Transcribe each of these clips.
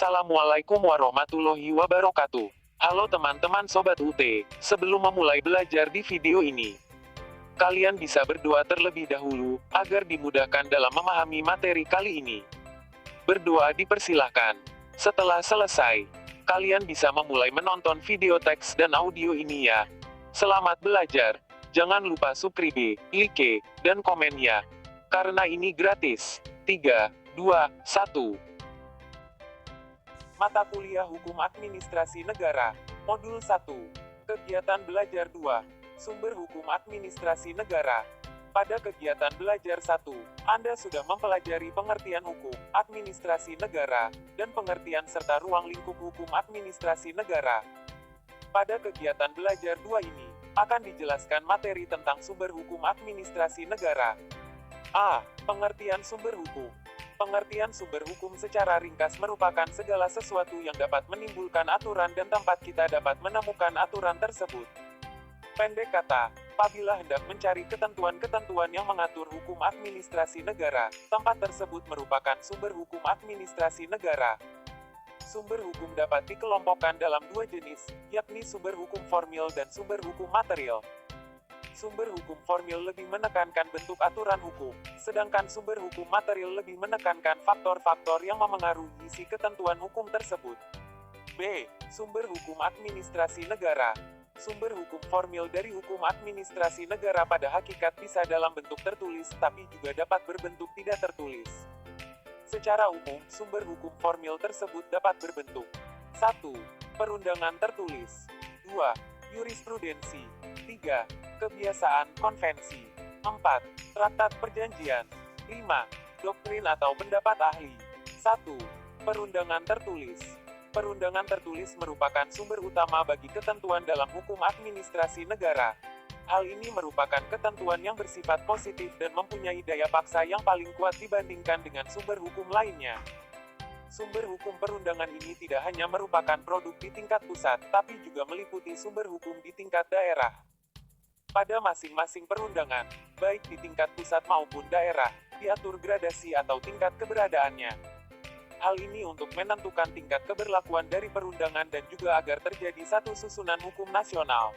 Assalamualaikum warahmatullahi wabarakatuh. Halo teman-teman Sobat UT, sebelum memulai belajar di video ini, kalian bisa berdoa terlebih dahulu, agar dimudahkan dalam memahami materi kali ini. Berdoa dipersilahkan. Setelah selesai, kalian bisa memulai menonton video teks dan audio ini ya. Selamat belajar. Jangan lupa subscribe, like, dan komen ya. Karena ini gratis. 3, 2, 1. Mata Kuliah Hukum Administrasi Negara, Modul 1. Kegiatan Belajar 2. Sumber Hukum Administrasi Negara. Pada kegiatan belajar 1, Anda sudah mempelajari pengertian hukum, administrasi negara, dan pengertian serta ruang lingkup hukum administrasi negara. Pada kegiatan belajar 2 ini, akan dijelaskan materi tentang sumber hukum administrasi negara. A. Pengertian sumber hukum. Pengertian sumber hukum secara ringkas merupakan segala sesuatu yang dapat menimbulkan aturan dan tempat kita dapat menemukan aturan tersebut. Pendek kata, apabila hendak mencari ketentuan-ketentuan yang mengatur hukum administrasi negara, tempat tersebut merupakan sumber hukum administrasi negara. Sumber hukum dapat dikelompokkan dalam dua jenis, yakni sumber hukum formil dan sumber hukum material. Sumber hukum formil lebih menekankan bentuk aturan hukum, sedangkan sumber hukum material lebih menekankan faktor-faktor yang memengaruhi isi ketentuan hukum tersebut. B. Sumber hukum administrasi negara. Sumber hukum formil dari hukum administrasi negara pada hakikat bisa dalam bentuk tertulis, tapi juga dapat berbentuk tidak tertulis. Secara umum, sumber hukum formil tersebut dapat berbentuk 1. Perundangan tertulis 2. Jurisprudensi 3. Kebiasaan, konvensi 4. Traktat perjanjian 5. Doktrin atau pendapat ahli 1. Perundangan tertulis. Perundangan tertulis merupakan sumber utama bagi ketentuan dalam hukum administrasi negara. Hal ini merupakan ketentuan yang bersifat positif dan mempunyai daya paksa yang paling kuat dibandingkan dengan sumber hukum lainnya. Sumber hukum perundangan ini tidak hanya merupakan produk di tingkat pusat, tapi juga meliputi sumber hukum di tingkat daerah. Pada masing-masing perundangan, baik di tingkat pusat maupun daerah, diatur gradasi atau tingkat keberadaannya. Hal ini untuk menentukan tingkat keberlakuan dari perundangan dan juga agar terjadi satu susunan hukum nasional.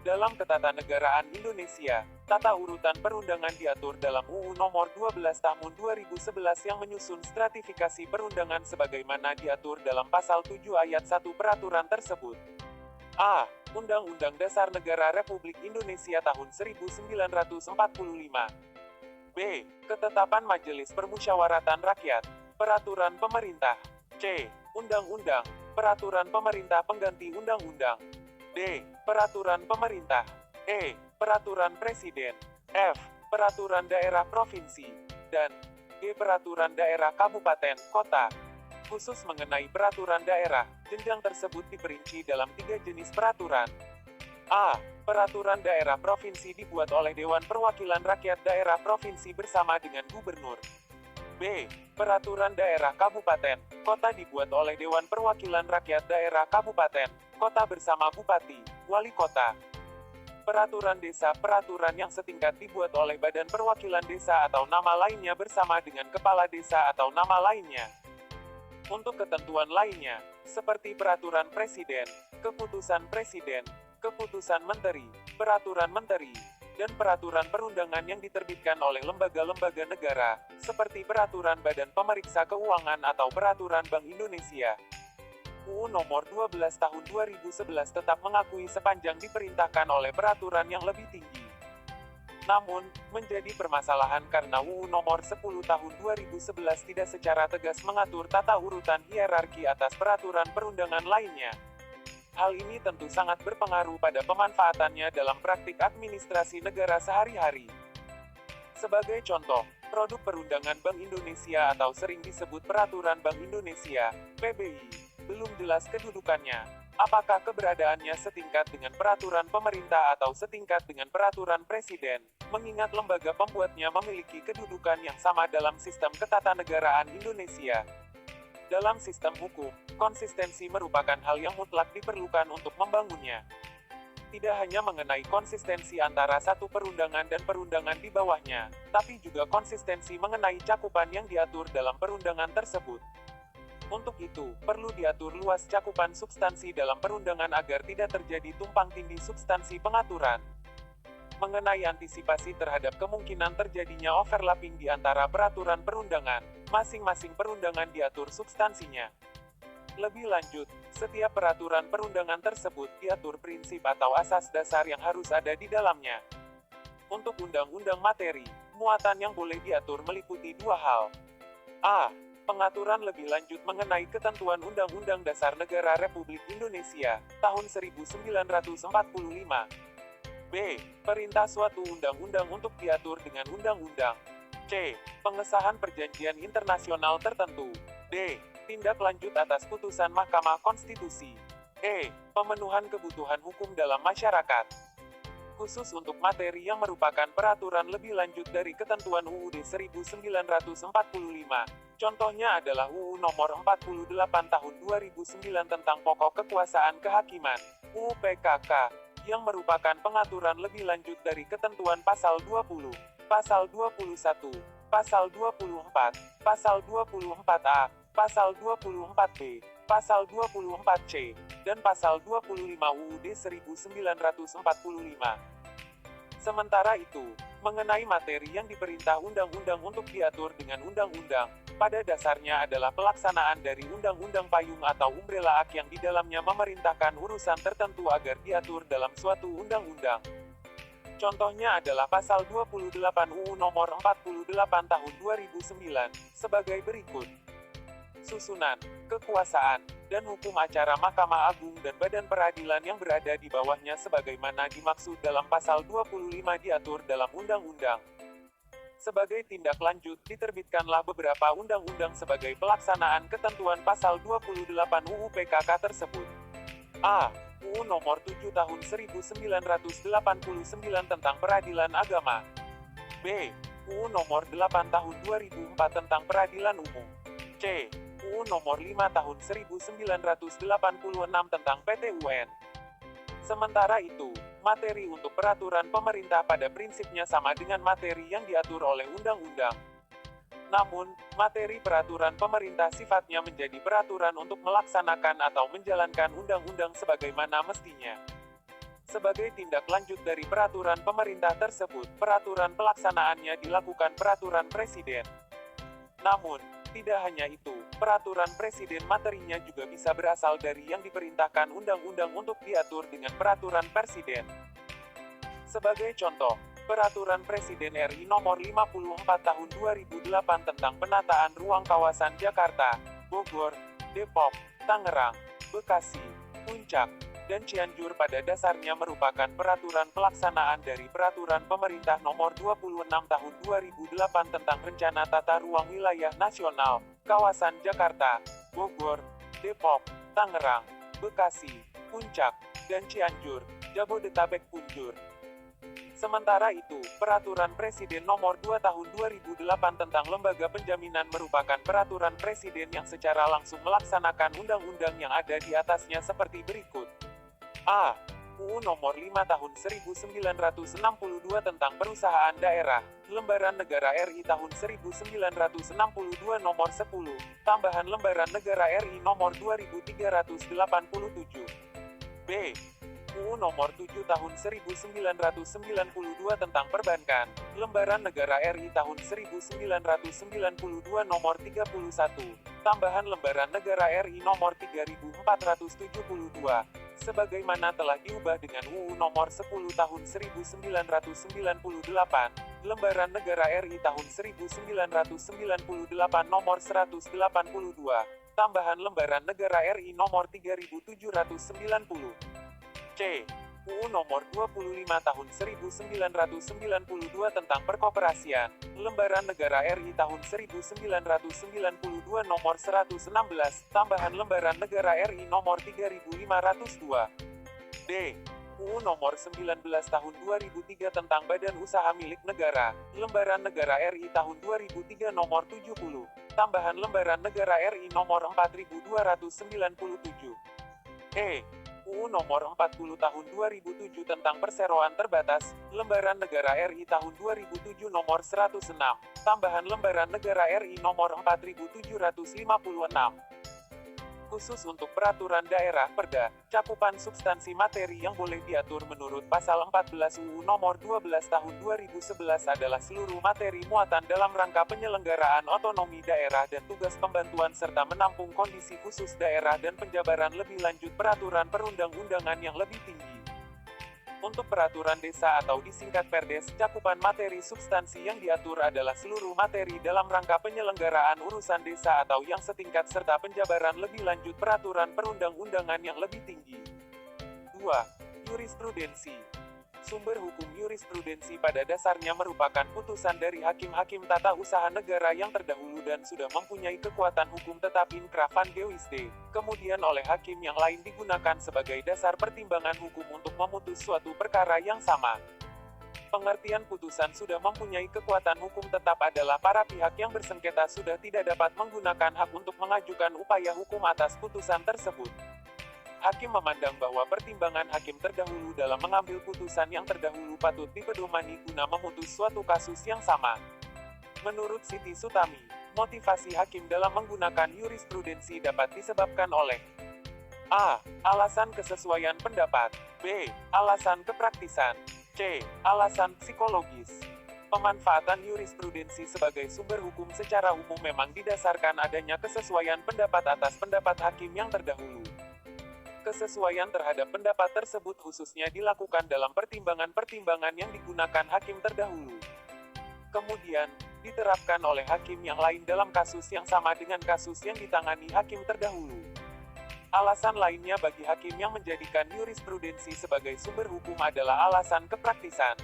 Dalam Ketatanegaraan Indonesia, tata urutan perundangan diatur dalam UU Nomor 12 Tahun 2011 yang menyusun stratifikasi perundangan sebagaimana diatur dalam Pasal 7 Ayat 1 peraturan tersebut. A. Undang-Undang Dasar Negara Republik Indonesia Tahun 1945. B. Ketetapan Majelis Permusyawaratan Rakyat. Peraturan Pemerintah. C. Undang-Undang, Peraturan Pemerintah Pengganti Undang-Undang. D. Peraturan Pemerintah. E. Peraturan Presiden. F. Peraturan Daerah Provinsi. Dan G. Peraturan Daerah Kabupaten, Kota. Khusus mengenai peraturan daerah, jenjang tersebut diperinci dalam 3 jenis peraturan. A. Peraturan daerah provinsi dibuat oleh Dewan Perwakilan Rakyat Daerah Provinsi bersama dengan Gubernur. B. Peraturan daerah kabupaten, kota dibuat oleh Dewan Perwakilan Rakyat Daerah Kabupaten, kota bersama Bupati, Wali Kota. Peraturan desa, peraturan yang setingkat dibuat oleh Badan Perwakilan Desa atau nama lainnya bersama dengan Kepala Desa atau nama lainnya. Untuk ketentuan lainnya, seperti peraturan presiden, keputusan presiden, keputusan menteri, peraturan menteri, dan peraturan perundangan yang diterbitkan oleh lembaga-lembaga negara, seperti peraturan Badan Pemeriksa Keuangan atau peraturan Bank Indonesia. UU Nomor 12 Tahun 2011 tetap mengakui sepanjang diperintahkan oleh peraturan yang lebih tinggi. Namun, menjadi permasalahan karena UU Nomor 10 Tahun 2011 tidak secara tegas mengatur tata urutan hierarki atas peraturan perundangan lainnya. Hal ini tentu sangat berpengaruh pada pemanfaatannya dalam praktik administrasi negara sehari-hari. Sebagai contoh, produk perundangan Bank Indonesia atau sering disebut Peraturan Bank Indonesia, PBI, belum jelas kedudukannya. Apakah keberadaannya setingkat dengan peraturan pemerintah atau setingkat dengan peraturan presiden, mengingat lembaga pembuatnya memiliki kedudukan yang sama dalam sistem ketatanegaraan Indonesia. Dalam sistem hukum, konsistensi merupakan hal yang mutlak diperlukan untuk membangunnya. Tidak hanya mengenai konsistensi antara satu perundangan dan perundangan di bawahnya, tapi juga konsistensi mengenai cakupan yang diatur dalam perundangan tersebut. Untuk itu, perlu diatur luas cakupan substansi dalam perundangan agar tidak terjadi tumpang tindih substansi pengaturan. Mengenai antisipasi terhadap kemungkinan terjadinya overlapping di antara peraturan perundangan, masing-masing perundangan diatur substansinya. Lebih lanjut, setiap peraturan perundangan tersebut diatur prinsip atau asas dasar yang harus ada di dalamnya. Untuk undang-undang materi, muatan yang boleh diatur meliputi dua hal. A. Pengaturan lebih lanjut mengenai ketentuan Undang-Undang Dasar Negara Republik Indonesia, tahun 1945. B. Perintah suatu undang-undang untuk diatur dengan undang-undang. C. Pengesahan perjanjian internasional tertentu. D. Tindak lanjut atas putusan Mahkamah Konstitusi. E. Pemenuhan kebutuhan hukum dalam masyarakat. Khusus untuk materi yang merupakan peraturan lebih lanjut dari ketentuan UUD 1945. Contohnya adalah UU Nomor 48 Tahun 2009 tentang Pokok Kekuasaan Kehakiman, UU PKK, yang merupakan pengaturan lebih lanjut dari ketentuan Pasal 20, Pasal 21, Pasal 24, Pasal 24A, Pasal 24B, Pasal 24C, dan Pasal 25 UUD 1945. Sementara itu, mengenai materi yang diperintah undang-undang untuk diatur dengan undang-undang, pada dasarnya adalah pelaksanaan dari undang-undang payung atau umbrella act yang di dalamnya memerintahkan urusan tertentu agar diatur dalam suatu undang-undang. Contohnya adalah Pasal 28 UU Nomor 48 Tahun 2009, sebagai berikut. Susunan, kekuasaan, dan hukum acara Mahkamah Agung dan Badan Peradilan yang berada di bawahnya sebagaimana dimaksud dalam Pasal 25 diatur dalam undang-undang. Sebagai tindak lanjut, diterbitkanlah beberapa undang-undang sebagai pelaksanaan ketentuan Pasal 28 UU PKK tersebut. A. UU Nomor 7 Tahun 1989 tentang Peradilan Agama. B. UU Nomor 8 Tahun 2004 tentang Peradilan Umum. C. UU Nomor 5 Tahun 1986 tentang PT-UN. Sementara itu, materi untuk peraturan pemerintah pada prinsipnya sama dengan materi yang diatur oleh undang-undang. Namun, materi peraturan pemerintah sifatnya menjadi peraturan untuk melaksanakan atau menjalankan undang-undang sebagaimana mestinya. Sebagai tindak lanjut dari peraturan pemerintah tersebut, peraturan pelaksanaannya dilakukan peraturan presiden. Namun, tidak hanya itu, peraturan presiden materinya juga bisa berasal dari yang diperintahkan undang-undang untuk diatur dengan peraturan presiden. Sebagai contoh, Peraturan Presiden RI Nomor 54 Tahun 2008 tentang penataan ruang kawasan Jakarta, Bogor, Depok, Tangerang, Bekasi, Puncak, dan Cianjur pada dasarnya merupakan peraturan pelaksanaan dari Peraturan Pemerintah Nomor 26 Tahun 2008 tentang Rencana Tata Ruang Wilayah Nasional, Kawasan Jakarta, Bogor, Depok, Tangerang, Bekasi, Puncak, dan Cianjur, Jabodetabek Punjur. Sementara itu, Peraturan Presiden Nomor 2 Tahun 2008 tentang Lembaga Penjaminan merupakan peraturan presiden yang secara langsung melaksanakan undang-undang yang ada di atasnya seperti berikut. A. UU Nomor 5 Tahun 1962 tentang Perusahaan Daerah, Lembaran Negara RI Tahun 1962 Nomor 10, tambahan Lembaran Negara RI Nomor 2387. B. UU Nomor 7 Tahun 1992 tentang Perbankan, Lembaran Negara RI Tahun 1992 Nomor 31, tambahan Lembaran Negara RI Nomor 3472, sebagaimana telah diubah dengan UU Nomor 10 Tahun 1998, Lembaran Negara RI Tahun 1998 Nomor 182, tambahan Lembaran Negara RI Nomor 3790. C. UU Nomor 25 Tahun 1992 tentang Perkoperasian, Lembaran Negara RI Tahun 1992 Nomor 116, tambahan Lembaran Negara RI Nomor 3502. D. UU Nomor 19 Tahun 2003 tentang Badan Usaha Milik Negara, Lembaran Negara RI Tahun 2003 Nomor 70, tambahan Lembaran Negara RI Nomor 4297. E. UU Nomor 40 Tahun 2007 tentang Perseroan Terbatas, Lembaran Negara RI Tahun 2007 Nomor 106, tambahan Lembaran Negara RI Nomor 4756. Khusus untuk peraturan daerah Perda, cakupan substansi materi yang boleh diatur menurut Pasal 14 UU Nomor 12 Tahun 2011 adalah seluruh materi muatan dalam rangka penyelenggaraan otonomi daerah dan tugas pembantuan serta menampung kondisi khusus daerah dan penjabaran lebih lanjut peraturan perundang-undangan yang lebih tinggi. Untuk peraturan desa atau disingkat Perdes, cakupan materi substansi yang diatur adalah seluruh materi dalam rangka penyelenggaraan urusan desa atau yang setingkat serta penjabaran lebih lanjut peraturan perundang-undangan yang lebih tinggi. 2. Jurisprudensi. Sumber hukum jurisprudensi pada dasarnya merupakan putusan dari hakim-hakim tata usaha negara yang terdahulu dan sudah mempunyai kekuatan hukum tetap inkrah van gewisde, kemudian oleh hakim yang lain digunakan sebagai dasar pertimbangan hukum untuk memutus suatu perkara yang sama. Pengertian putusan sudah mempunyai kekuatan hukum tetap adalah para pihak yang bersengketa sudah tidak dapat menggunakan hak untuk mengajukan upaya hukum atas putusan tersebut. Hakim memandang bahwa pertimbangan hakim terdahulu dalam mengambil putusan yang terdahulu patut dipedomani guna memutus suatu kasus yang sama. Menurut Siti Sutami, motivasi hakim dalam menggunakan jurisprudensi dapat disebabkan oleh A. Alasan kesesuaian pendapat. B. Alasan kepraktisan. C. Alasan psikologis. Pemanfaatan jurisprudensi sebagai sumber hukum secara umum memang didasarkan adanya kesesuaian pendapat atas pendapat hakim yang terdahulu. Kesesuaian terhadap pendapat tersebut khususnya dilakukan dalam pertimbangan-pertimbangan yang digunakan hakim terdahulu. Kemudian, diterapkan oleh hakim yang lain dalam kasus yang sama dengan kasus yang ditangani hakim terdahulu. Alasan lainnya bagi hakim yang menjadikan jurisprudensi sebagai sumber hukum adalah alasan kepraktisan.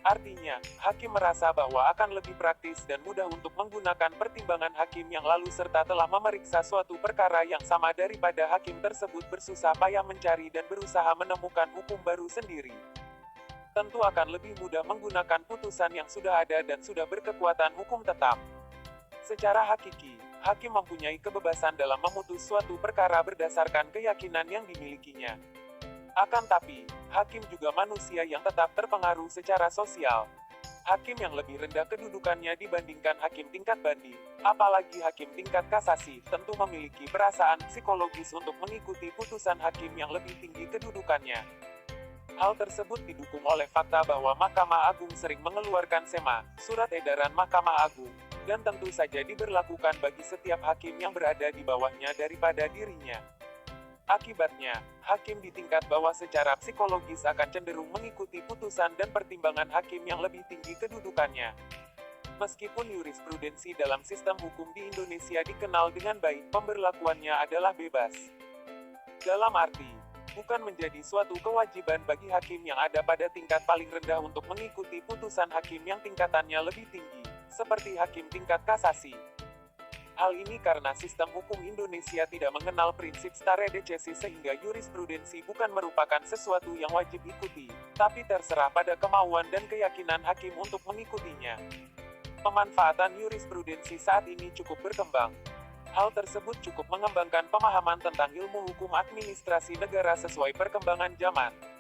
Artinya, hakim merasa bahwa akan lebih praktis dan mudah untuk menggunakan pertimbangan hakim yang lalu serta telah memeriksa suatu perkara yang sama daripada hakim tersebut bersusah payah mencari dan berusaha menemukan hukum baru sendiri. Tentu akan lebih mudah menggunakan putusan yang sudah ada dan sudah berkekuatan hukum tetap. Secara hakiki, hakim mempunyai kebebasan dalam memutus suatu perkara berdasarkan keyakinan yang dimilikinya. Akan tapi, hakim juga manusia yang tetap terpengaruh secara sosial. Hakim yang lebih rendah kedudukannya dibandingkan hakim tingkat banding, apalagi hakim tingkat kasasi, tentu memiliki perasaan psikologis untuk mengikuti putusan hakim yang lebih tinggi kedudukannya. Hal tersebut didukung oleh fakta bahwa Mahkamah Agung sering mengeluarkan SEMA, Surat Edaran Mahkamah Agung, dan tentu saja diberlakukan bagi setiap hakim yang berada di bawahnya daripada dirinya. Akibatnya, hakim di tingkat bawah secara psikologis akan cenderung mengikuti putusan dan pertimbangan hakim yang lebih tinggi kedudukannya. Meskipun jurisprudensi dalam sistem hukum di Indonesia dikenal dengan baik, pemberlakuannya adalah bebas. Dalam arti, bukan menjadi suatu kewajiban bagi hakim yang ada pada tingkat paling rendah untuk mengikuti putusan hakim yang tingkatannya lebih tinggi, seperti hakim tingkat kasasi. Hal ini karena sistem hukum Indonesia tidak mengenal prinsip stare decisis sehingga jurisprudensi bukan merupakan sesuatu yang wajib ikuti, tapi terserah pada kemauan dan keyakinan hakim untuk mengikutinya. Pemanfaatan jurisprudensi saat ini cukup berkembang. Hal tersebut cukup mengembangkan pemahaman tentang ilmu hukum administrasi negara sesuai perkembangan zaman.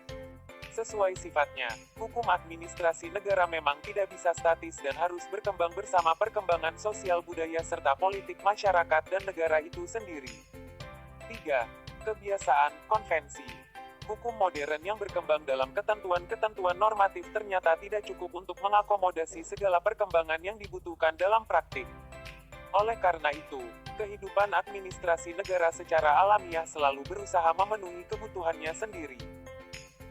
Sesuai sifatnya, hukum administrasi negara memang tidak bisa statis dan harus berkembang bersama perkembangan sosial budaya serta politik masyarakat dan negara itu sendiri. 3. Kebiasaan, konvensi. Hukum modern yang berkembang dalam ketentuan-ketentuan normatif ternyata tidak cukup untuk mengakomodasi segala perkembangan yang dibutuhkan dalam praktik. Oleh karena itu, kehidupan administrasi negara secara alamiah selalu berusaha memenuhi kebutuhannya sendiri.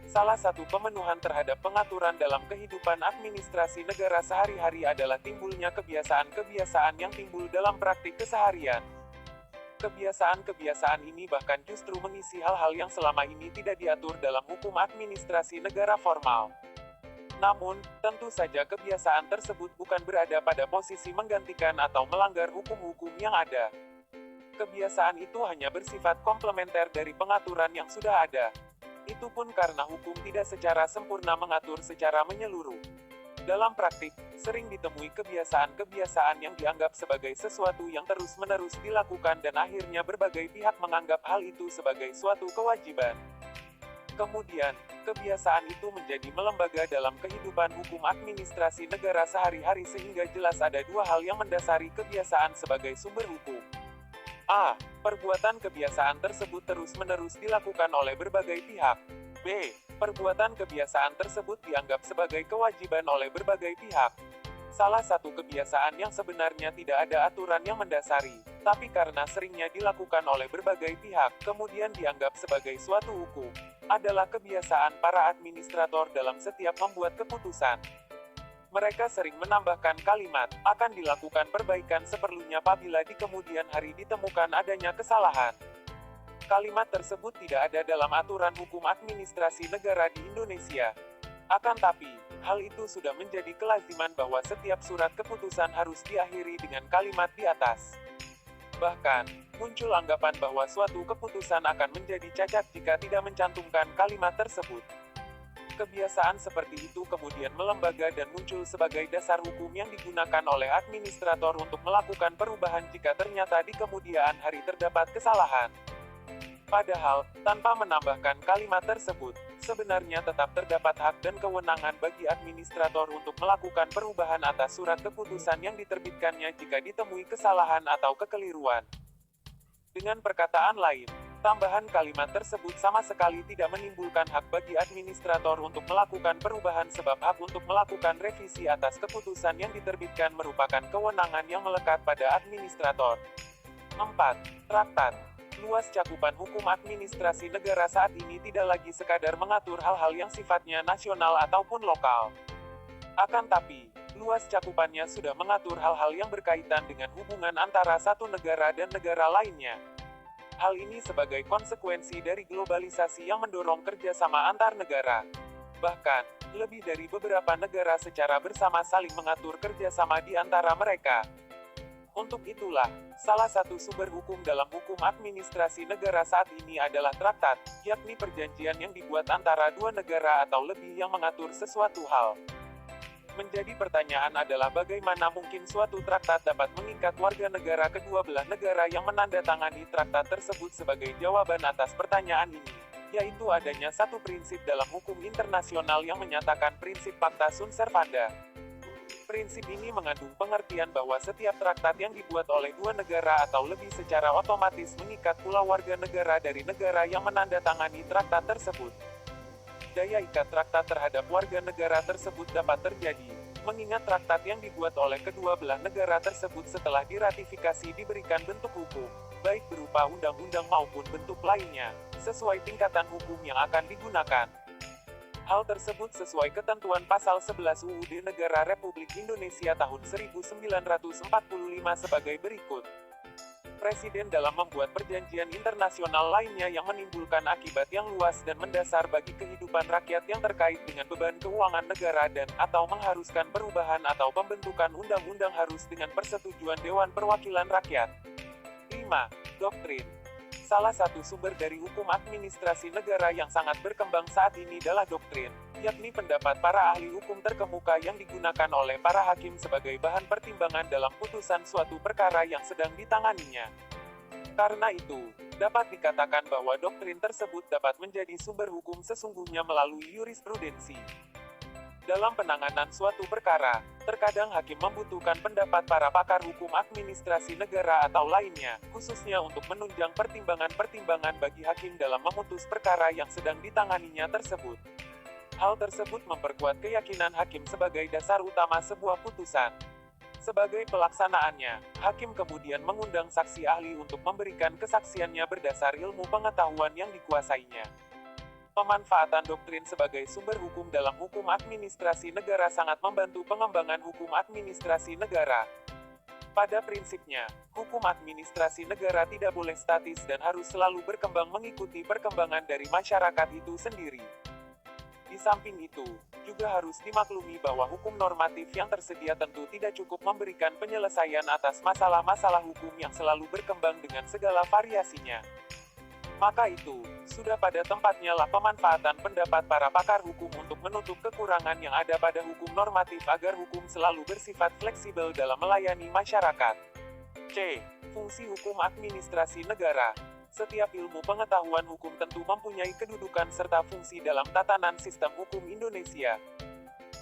Salah satu pemenuhan terhadap pengaturan dalam kehidupan administrasi negara sehari-hari adalah timbulnya kebiasaan-kebiasaan yang timbul dalam praktik keseharian. Kebiasaan-kebiasaan ini bahkan justru mengisi hal-hal yang selama ini tidak diatur dalam hukum administrasi negara formal. Namun, tentu saja kebiasaan tersebut bukan berada pada posisi menggantikan atau melanggar hukum-hukum yang ada. Kebiasaan itu hanya bersifat komplementer dari pengaturan yang sudah ada. Itu pun karena hukum tidak secara sempurna mengatur secara menyeluruh. Dalam praktik, sering ditemui kebiasaan-kebiasaan yang dianggap sebagai sesuatu yang terus-menerus dilakukan dan akhirnya berbagai pihak menganggap hal itu sebagai suatu kewajiban. Kemudian, kebiasaan itu menjadi melembaga dalam kehidupan hukum administrasi negara sehari-hari sehingga jelas ada dua hal yang mendasari kebiasaan sebagai sumber hukum. A. Perbuatan kebiasaan tersebut terus-menerus dilakukan oleh berbagai pihak. B. Perbuatan kebiasaan tersebut dianggap sebagai kewajiban oleh berbagai pihak. Salah satu kebiasaan yang sebenarnya tidak ada aturan yang mendasari, tapi karena seringnya dilakukan oleh berbagai pihak, kemudian dianggap sebagai suatu hukum, adalah kebiasaan para administrator dalam setiap membuat keputusan. Mereka sering menambahkan kalimat, akan dilakukan perbaikan seperlunya apabila di kemudian hari ditemukan adanya kesalahan. Kalimat tersebut tidak ada dalam aturan hukum administrasi negara di Indonesia. Akan tapi, hal itu sudah menjadi kelaziman bahwa setiap surat keputusan harus diakhiri dengan kalimat di atas. Bahkan, muncul anggapan bahwa suatu keputusan akan menjadi cacat jika tidak mencantumkan kalimat tersebut. Kebiasaan seperti itu kemudian melembaga dan muncul sebagai dasar hukum yang digunakan oleh administrator untuk melakukan perubahan jika ternyata di kemudian hari terdapat kesalahan. Padahal, tanpa menambahkan kalimat tersebut, sebenarnya tetap terdapat hak dan kewenangan bagi administrator untuk melakukan perubahan atas surat keputusan yang diterbitkannya jika ditemui kesalahan atau kekeliruan. Dengan perkataan lain, tambahan kalimat tersebut sama sekali tidak menimbulkan hak bagi administrator untuk melakukan perubahan sebab hak untuk melakukan revisi atas keputusan yang diterbitkan merupakan kewenangan yang melekat pada administrator. 4. Traktat. Luas cakupan hukum administrasi negara saat ini tidak lagi sekadar mengatur hal-hal yang sifatnya nasional ataupun lokal. Akan tapi, luas cakupannya sudah mengatur hal-hal yang berkaitan dengan hubungan antara satu negara dan negara lainnya. Hal ini sebagai konsekuensi dari globalisasi yang mendorong kerjasama antar negara. Bahkan, lebih dari beberapa negara secara bersama saling mengatur kerjasama di antara mereka. Untuk itulah, salah satu sumber hukum dalam hukum administrasi negara saat ini adalah traktat, yakni perjanjian yang dibuat antara dua negara atau lebih yang mengatur sesuatu hal. Menjadi pertanyaan adalah bagaimana mungkin suatu traktat dapat mengikat warga negara kedua belah negara yang menandatangani traktat tersebut sebagai jawaban atas pertanyaan ini, yaitu adanya satu prinsip dalam hukum internasional yang menyatakan prinsip pacta sunt servanda. Prinsip ini mengandung pengertian bahwa setiap traktat yang dibuat oleh dua negara atau lebih secara otomatis mengikat pula warga negara dari negara yang menandatangani traktat tersebut. Daya ikat traktat terhadap warga negara tersebut dapat terjadi, mengingat traktat yang dibuat oleh kedua belah negara tersebut setelah diratifikasi diberikan bentuk hukum, baik berupa undang-undang maupun bentuk lainnya, sesuai tingkatan hukum yang akan digunakan. Hal tersebut sesuai ketentuan pasal 11 UUD Negara Republik Indonesia tahun 1945 sebagai berikut. Presiden dalam membuat perjanjian internasional lainnya yang menimbulkan akibat yang luas dan mendasar bagi kehidupan rakyat yang terkait dengan beban keuangan negara dan atau mengharuskan perubahan atau pembentukan undang-undang harus dengan persetujuan Dewan Perwakilan Rakyat. 5. Doktrin. Salah satu sumber dari hukum administrasi negara yang sangat berkembang saat ini adalah doktrin, yakni pendapat para ahli hukum terkemuka yang digunakan oleh para hakim sebagai bahan pertimbangan dalam putusan suatu perkara yang sedang ditanganinya. Karena itu, dapat dikatakan bahwa doktrin tersebut dapat menjadi sumber hukum sesungguhnya melalui jurisprudensi. Dalam penanganan suatu perkara, terkadang hakim membutuhkan pendapat para pakar hukum administrasi negara atau lainnya, khususnya untuk menunjang pertimbangan-pertimbangan bagi hakim dalam memutus perkara yang sedang ditanganinya tersebut. Hal tersebut memperkuat keyakinan hakim sebagai dasar utama sebuah putusan. Sebagai pelaksanaannya, hakim kemudian mengundang saksi ahli untuk memberikan kesaksiannya berdasar ilmu pengetahuan yang dikuasainya. Pemanfaatan doktrin sebagai sumber hukum dalam hukum administrasi negara sangat membantu pengembangan hukum administrasi negara. Pada prinsipnya, hukum administrasi negara tidak boleh statis dan harus selalu berkembang mengikuti perkembangan dari masyarakat itu sendiri. Di samping itu, juga harus dimaklumi bahwa hukum normatif yang tersedia tentu tidak cukup memberikan penyelesaian atas masalah-masalah hukum yang selalu berkembang dengan segala variasinya. Maka itu, sudah pada tempatnya lah pemanfaatan pendapat para pakar hukum untuk menutup kekurangan yang ada pada hukum normatif agar hukum selalu bersifat fleksibel dalam melayani masyarakat. C. Fungsi hukum administrasi negara. Setiap ilmu pengetahuan hukum tentu mempunyai kedudukan serta fungsi dalam tatanan sistem hukum Indonesia.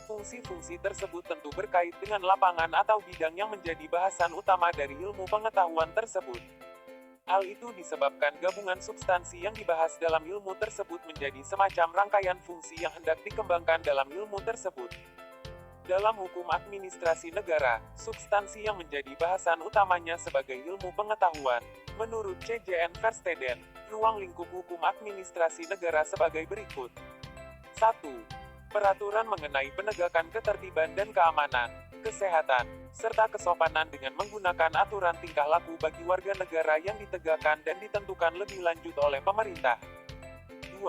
Fungsi-fungsi tersebut tentu berkait dengan lapangan atau bidang yang menjadi bahasan utama dari ilmu pengetahuan tersebut. Hal itu disebabkan gabungan substansi yang dibahas dalam ilmu tersebut menjadi semacam rangkaian fungsi yang hendak dikembangkan dalam ilmu tersebut. Dalam hukum administrasi negara, substansi yang menjadi bahasan utamanya sebagai ilmu pengetahuan, menurut C.J.N. Versteden, ruang lingkup hukum administrasi negara sebagai berikut. 1. Peraturan mengenai penegakan ketertiban dan keamanan, kesehatan, serta kesopanan dengan menggunakan aturan tingkah laku bagi warga negara yang ditegakkan dan ditentukan lebih lanjut oleh pemerintah. 2.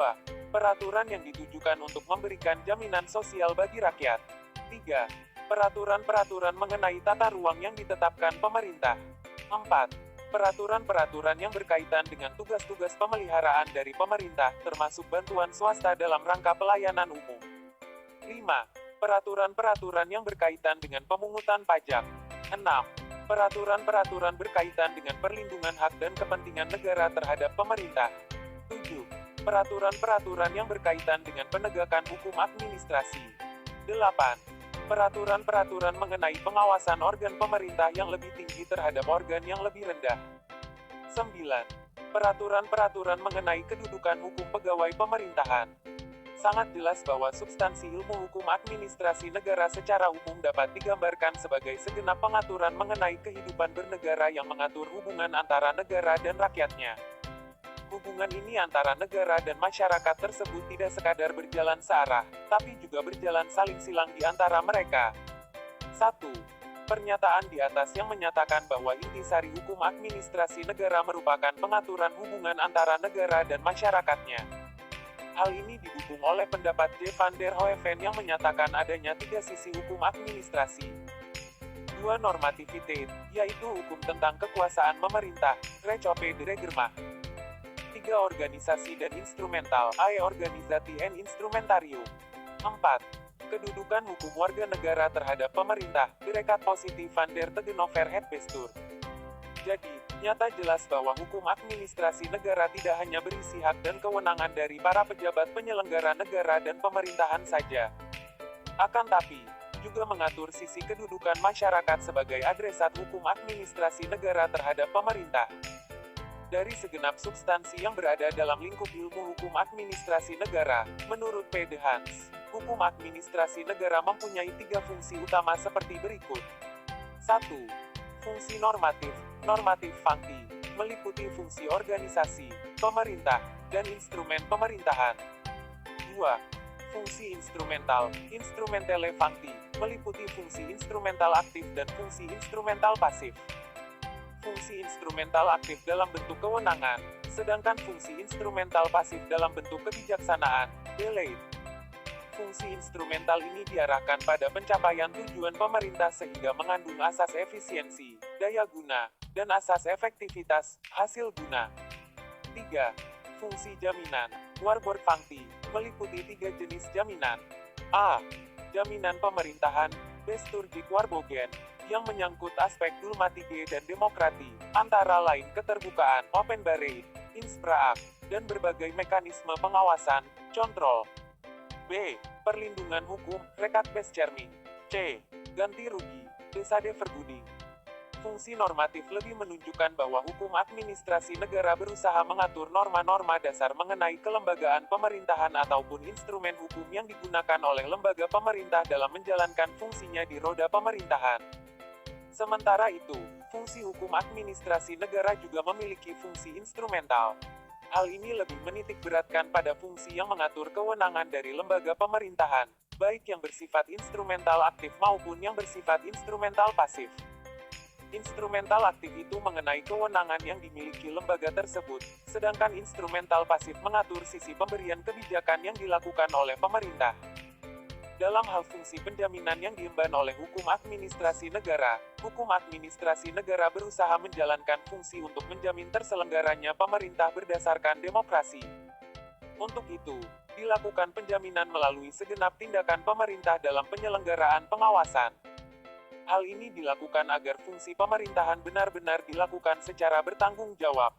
Peraturan yang ditujukan untuk memberikan jaminan sosial bagi rakyat. 3. Peraturan-peraturan mengenai tata ruang yang ditetapkan pemerintah. 4. Peraturan-peraturan yang berkaitan dengan tugas-tugas pemeliharaan dari pemerintah, termasuk bantuan swasta dalam rangka pelayanan umum. 5. Peraturan-peraturan yang berkaitan dengan pemungutan pajak. 6. Peraturan-peraturan berkaitan dengan perlindungan hak dan kepentingan negara terhadap pemerintah. 7. Peraturan-peraturan yang berkaitan dengan penegakan hukum administrasi. 8. Peraturan-peraturan mengenai pengawasan organ pemerintah yang lebih tinggi terhadap organ yang lebih rendah. 9. Peraturan-peraturan mengenai kedudukan hukum pegawai pemerintahan. Sangat jelas bahwa substansi ilmu hukum administrasi negara secara umum dapat digambarkan sebagai segenap pengaturan mengenai kehidupan bernegara yang mengatur hubungan antara negara dan rakyatnya. Hubungan ini antara negara dan masyarakat tersebut tidak sekadar berjalan searah, tapi juga berjalan saling silang di antara mereka. 1. Pernyataan di atas yang menyatakan bahwa intisari hukum administrasi negara merupakan pengaturan hubungan antara negara dan masyarakatnya. Hal ini didukung oleh pendapat J. van der Hoeven yang menyatakan adanya 3 sisi hukum administrasi. 2. Normativitet, yaitu hukum tentang kekuasaan pemerintah, Rechope de Regermach. 3. Organisasi dan instrumental, AE Organisati en Instrumentarium. 4. Kedudukan hukum warga negara terhadap pemerintah, Direkat Positif van der Tegenover het Bestuur. Jadi, nyata jelas bahwa hukum administrasi negara tidak hanya berisi hak dan kewenangan dari para pejabat penyelenggara negara dan pemerintahan saja. Akan tapi, juga mengatur sisi kedudukan masyarakat sebagai adresat hukum administrasi negara terhadap pemerintah. Dari segenap substansi yang berada dalam lingkup ilmu hukum administrasi negara, menurut P. de Hans, hukum administrasi negara mempunyai 3 fungsi utama seperti berikut. 1. Fungsi normatif, normatif functi, meliputi fungsi organisasi, pemerintah, dan instrumen pemerintahan. 2. Fungsi instrumental, instrumentale functi, meliputi fungsi instrumental aktif dan fungsi instrumental pasif. Fungsi instrumental aktif dalam bentuk kewenangan, sedangkan fungsi instrumental pasif dalam bentuk kebijaksanaan, delayed. Fungsi instrumental ini diarahkan pada pencapaian tujuan pemerintah sehingga mengandung asas efisiensi, daya guna, dan asas efektivitas, hasil guna. 3. Fungsi jaminan, waarborg functi, meliputi 3 jenis jaminan. A. Jaminan pemerintahan, bestuurlijk waarborgen, yang menyangkut aspek dulmatige dan demokrati, antara lain keterbukaan, openbaarheid, inspraak, dan berbagai mekanisme pengawasan, control. B. Perlindungan hukum, rechtsbescherming. C. Ganti rugi, vergoeding. Fungsi normatif lebih menunjukkan bahwa hukum administrasi negara berusaha mengatur norma-norma dasar mengenai kelembagaan pemerintahan ataupun instrumen hukum yang digunakan oleh lembaga pemerintah dalam menjalankan fungsinya di roda pemerintahan. Sementara itu, fungsi hukum administrasi negara juga memiliki fungsi instrumental. Hal ini lebih menitik beratkan pada fungsi yang mengatur kewenangan dari lembaga pemerintahan, baik yang bersifat instrumental aktif maupun yang bersifat instrumental pasif. Instrumental aktif itu mengenai kewenangan yang dimiliki lembaga tersebut, sedangkan instrumental pasif mengatur sisi pemberian kebijakan yang dilakukan oleh pemerintah. Dalam hal fungsi penjaminan yang diemban oleh hukum administrasi negara berusaha menjalankan fungsi untuk menjamin terselenggaranya pemerintah berdasarkan demokrasi. Untuk itu, dilakukan penjaminan melalui segenap tindakan pemerintah dalam penyelenggaraan pengawasan. Hal ini dilakukan agar fungsi pemerintahan benar-benar dilakukan secara bertanggung jawab.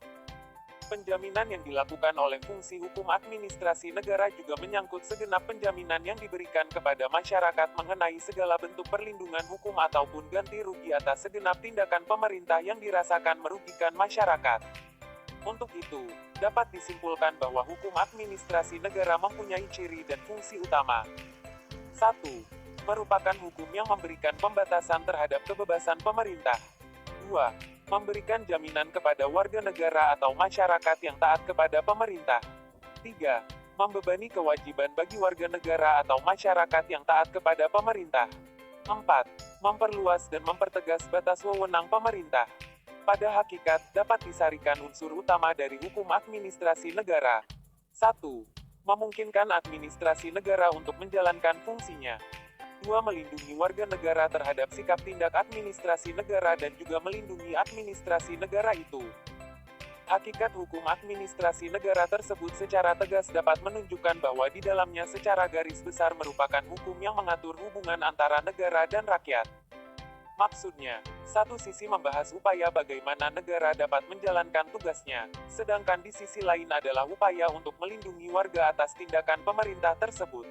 Penjaminan yang dilakukan oleh fungsi hukum administrasi negara juga menyangkut segenap penjaminan yang diberikan kepada masyarakat mengenai segala bentuk perlindungan hukum ataupun ganti rugi atas segenap tindakan pemerintah yang dirasakan merugikan masyarakat. Untuk itu, dapat disimpulkan bahwa hukum administrasi negara mempunyai ciri dan fungsi utama. 1. Merupakan hukum yang memberikan pembatasan terhadap kebebasan pemerintah. 2. Memberikan jaminan kepada warga negara atau masyarakat yang taat kepada pemerintah. 3. Membebani kewajiban bagi warga negara atau masyarakat yang taat kepada pemerintah. 4. Memperluas dan mempertegas batas wewenang pemerintah. Pada hakikat, dapat disarikan unsur utama dari hukum administrasi negara. 1. Memungkinkan administrasi negara untuk menjalankan fungsinya. 2. Melindungi warga negara terhadap sikap tindak administrasi negara dan juga melindungi administrasi negara itu. Hakikat hukum administrasi negara tersebut secara tegas dapat menunjukkan bahwa di dalamnya secara garis besar merupakan hukum yang mengatur hubungan antara negara dan rakyat. Maksudnya, satu sisi membahas upaya bagaimana negara dapat menjalankan tugasnya, sedangkan di sisi lain adalah upaya untuk melindungi warga atas tindakan pemerintah tersebut.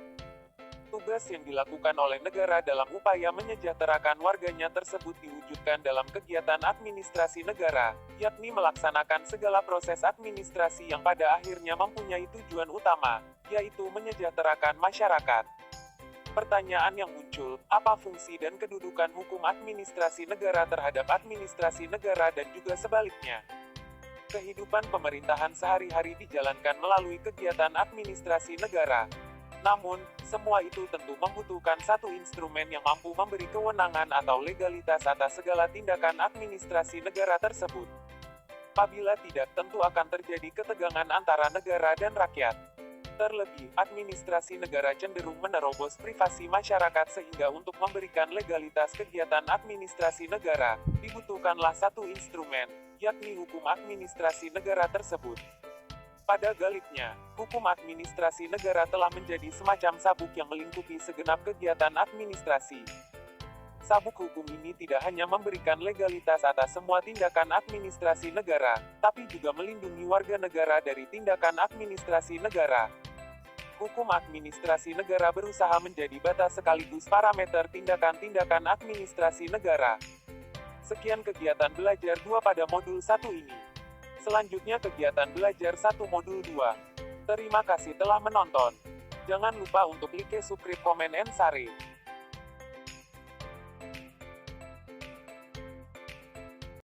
Tugas yang dilakukan oleh negara dalam upaya menyejahterakan warganya tersebut diwujudkan dalam kegiatan administrasi negara, yakni melaksanakan segala proses administrasi yang pada akhirnya mempunyai tujuan utama, yaitu menyejahterakan masyarakat. Pertanyaan yang muncul, apa fungsi dan kedudukan hukum administrasi negara terhadap administrasi negara dan juga sebaliknya? Kehidupan pemerintahan sehari-hari dijalankan melalui kegiatan administrasi negara. Namun, semua itu tentu membutuhkan satu instrumen yang mampu memberi kewenangan atau legalitas atas segala tindakan administrasi negara tersebut. Apabila tidak, tentu akan terjadi ketegangan antara negara dan rakyat. Terlebih, administrasi negara cenderung menerobos privasi masyarakat sehingga untuk memberikan legalitas kegiatan administrasi negara, dibutuhkanlah satu instrumen, yakni hukum administrasi negara tersebut. Pada galipnya, hukum administrasi negara telah menjadi semacam sabuk yang melingkupi segenap kegiatan administrasi. Sabuk hukum ini tidak hanya memberikan legalitas atas semua tindakan administrasi negara, tapi juga melindungi warga negara dari tindakan administrasi negara. Hukum administrasi negara berusaha menjadi batas sekaligus parameter tindakan-tindakan administrasi negara. Sekian kegiatan belajar 2 pada modul 1 ini. Selanjutnya kegiatan belajar 1 modul 2. Terima kasih telah menonton. Jangan lupa untuk like, subscribe, komen, and share.